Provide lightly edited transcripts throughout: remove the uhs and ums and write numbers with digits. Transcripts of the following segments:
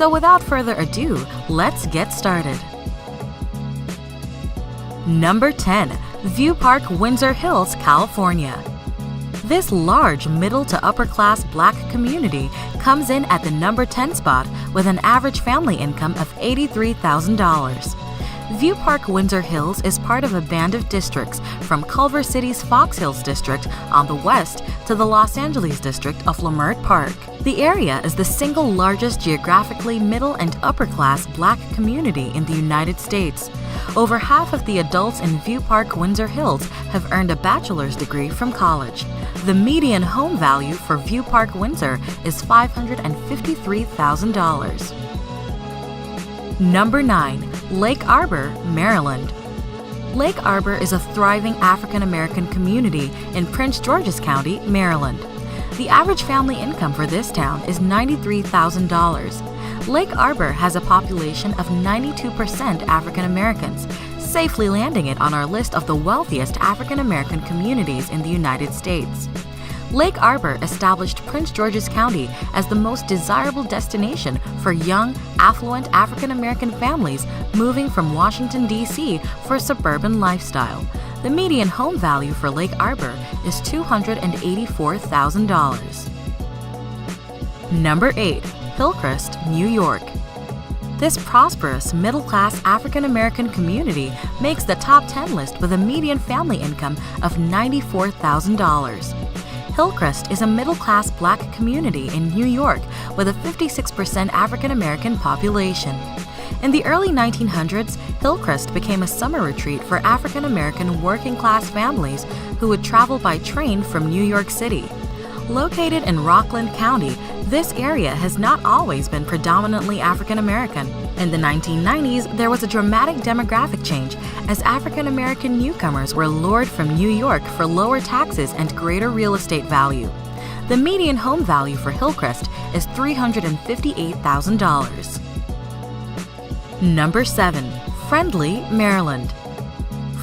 So without further ado, let's get started. Number 10. View Park, Windsor Hills, California. This large middle to upper class Black community comes in at the number 10 spot with an average family income of $83,000. View Park, Windsor Hills is part of a band of districts from Culver City's Fox Hills district on the west to the Los Angeles district of Leimert Park. The area is the single largest geographically middle and upper class Black community in the United States. Over half of the adults in View Park, Windsor Hills have earned a bachelor's degree from college. The median home value for View Park, Windsor is $553,000. Number 9. Lake Arbor, Maryland. Lake Arbor is a thriving African American community in Prince George's County, Maryland. The average family income for this town is $93,000. Lake Arbor has a population of 92% African Americans, safely landing it on our list of the wealthiest African American communities in the United States. Lake Arbor established Prince George's County as the most desirable destination for young, affluent African American families moving from Washington, D.C. for a suburban lifestyle. The median home value for Lake Arbor is $284,000. Number 8. Hillcrest, New York. This prosperous, middle-class African American community makes the top 10 list with a median family income of $94,000. Hillcrest is a middle-class Black community in New York with a 56% African American population. In the early 1900s, Hillcrest became a summer retreat for African American working-class families who would travel by train from New York City. Located in Rockland County, this area has not always been predominantly African American. In the 1990s, there was a dramatic demographic change as African American newcomers were lured from New York for lower taxes and greater real estate value. The median home value for Hillcrest is $358,000. Number 7. Friendly, Maryland.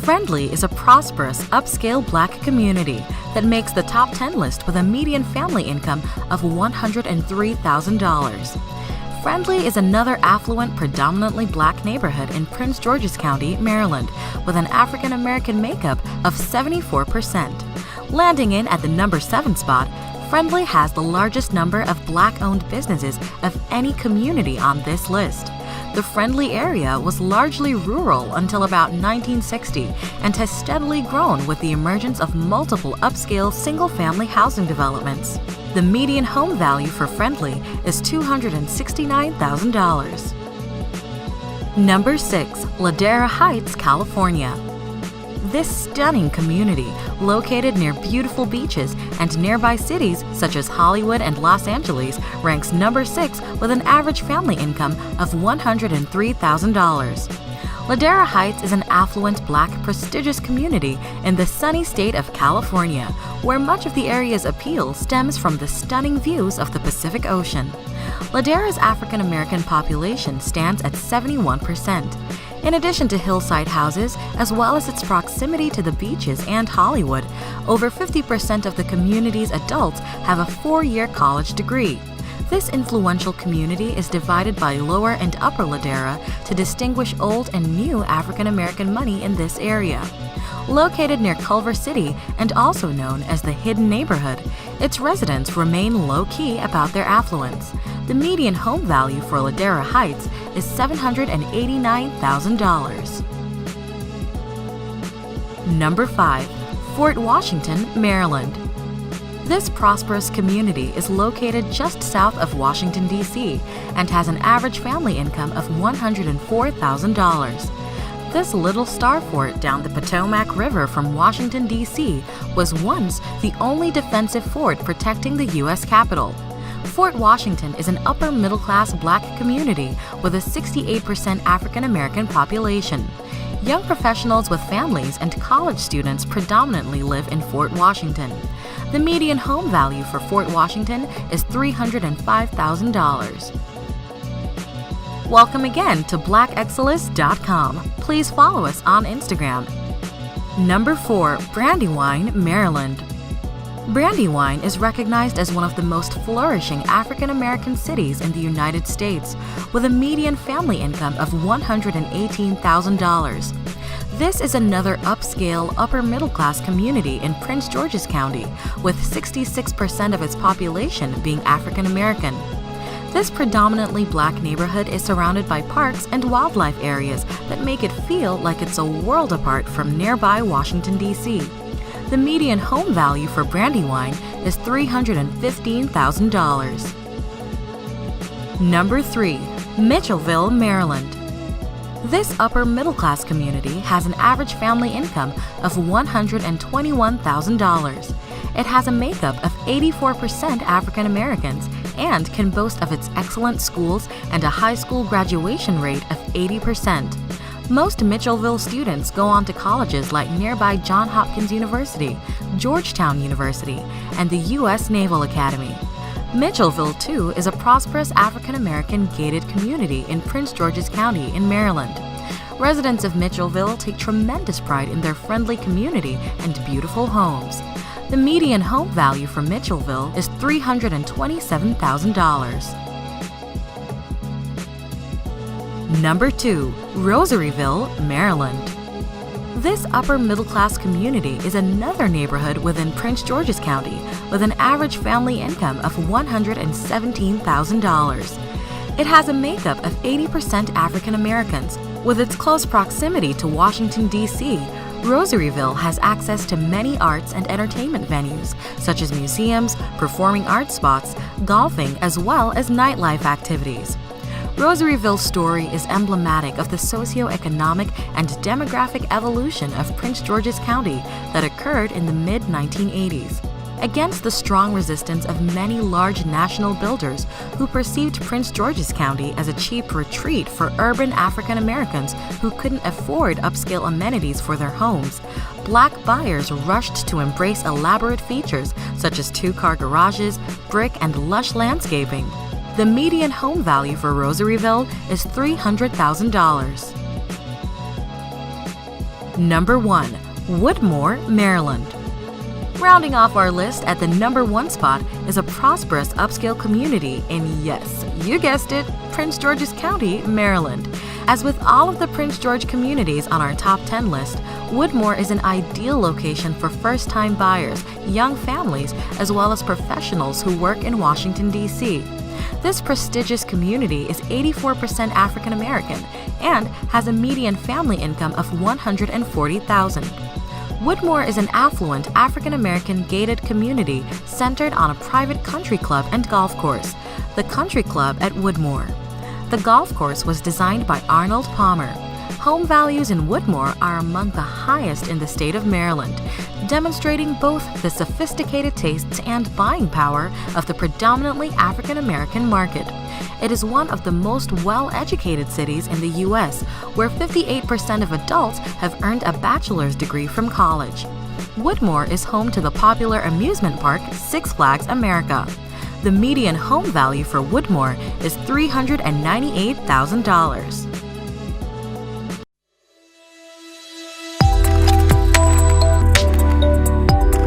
Friendly is a prosperous, upscale Black community that makes the top 10 list with a median family income of $103,000. Friendly is another affluent, predominantly Black neighborhood in Prince George's County, Maryland, with an African American makeup of 74%. Landing in at the number 7 spot, Friendly has the largest number of Black-owned businesses of any community on this list. The Friendly area was largely rural until about 1960 and has steadily grown with the emergence of multiple upscale single-family housing developments. The median home value for Friendly is $269,000. Number 6. Ladera Heights, California. This stunning community, located near beautiful beaches and nearby cities such as Hollywood and Los Angeles, ranks number 6 with an average family income of $103,000. Ladera Heights is an affluent Black prestigious community in the sunny state of California, where much of the area's appeal stems from the stunning views of the Pacific Ocean. Ladera's African American population stands at 71%. In addition to hillside houses, as well as its proximity to the beaches and Hollywood, over 50% of the community's adults have a 4-year college degree. This influential community is divided by Lower and Upper Ladera to distinguish old and new African American money in this area. Located near Culver City and also known as the Hidden Neighborhood, its residents remain low-key about their affluence. The median home value for Ladera Heights is $789,000. Number 5. Fort Washington, Maryland. This prosperous community is located just south of Washington, D.C. and has an average family income of $104,000. This little star fort down the Potomac River from Washington, D.C. was once the only defensive fort protecting the U.S. Capitol. Fort Washington is an upper-middle-class Black community with a 68% African American population. Young professionals with families and college students predominantly live in Fort Washington. The median home value for Fort Washington is $305,000. Welcome again to blackexcellus.com. Please follow us on Instagram. Number 4. Brandywine, Maryland. Brandywine is recognized as one of the most flourishing African American cities in the United States, with a median family income of $118,000. This is another upscale, upper-middle-class community in Prince George's County, with 66% of its population being African American. This predominantly Black neighborhood is surrounded by parks and wildlife areas that make it feel like it's a world apart from nearby Washington, D.C. The median home value for Brandywine is $315,000. Number 3. Mitchellville, Maryland. This upper-middle-class community has an average family income of $121,000. It has a makeup of 84% African Americans and can boast of its excellent schools and a high school graduation rate of 80%. Most Mitchellville students go on to colleges like nearby Johns Hopkins University, Georgetown University, and the U.S. Naval Academy. Mitchellville, too, is a prosperous African American gated community in Prince George's County in Maryland. Residents of Mitchellville take tremendous pride in their friendly community and beautiful homes. The median home value for Mitchellville is $327,000. Number 2. Rosaryville, Maryland. This upper-middle-class community is another neighborhood within Prince George's County with an average family income of $117,000. It has a makeup of 80% African Americans. With its close proximity to Washington, D.C., Rosaryville has access to many arts and entertainment venues, such as museums, performing arts spots, golfing, as well as nightlife activities. Rosaryville's story is emblematic of the socioeconomic and demographic evolution of Prince George's County that occurred in the mid-1980s. Against the strong resistance of many large national builders who perceived Prince George's County as a cheap retreat for urban African Americans who couldn't afford upscale amenities for their homes, Black buyers rushed to embrace elaborate features such as two-car garages, brick, and lush landscaping. The median home value for Rosaryville is $300,000. Number 1. Woodmore, Maryland. Rounding off our list at the number 1 spot is a prosperous upscale community in, yes, you guessed it, Prince George's County, Maryland. As with all of the Prince George communities on our top 10 list, Woodmore is an ideal location for first-time buyers, young families, as well as professionals who work in Washington, D.C. This prestigious community is 84% African American and has a median family income of $140,000. Woodmore is an affluent African American gated community centered on a private country club and golf course, the Country Club at Woodmore. The golf course was designed by Arnold Palmer. Home values in Woodmore are among the highest in the state of Maryland, demonstrating both the sophisticated tastes and buying power of the predominantly African American market. It is one of the most well-educated cities in the U.S., where 58% of adults have earned a bachelor's degree from college. Woodmore is home to the popular amusement park Six Flags America. The median home value for Woodmore is $398,000.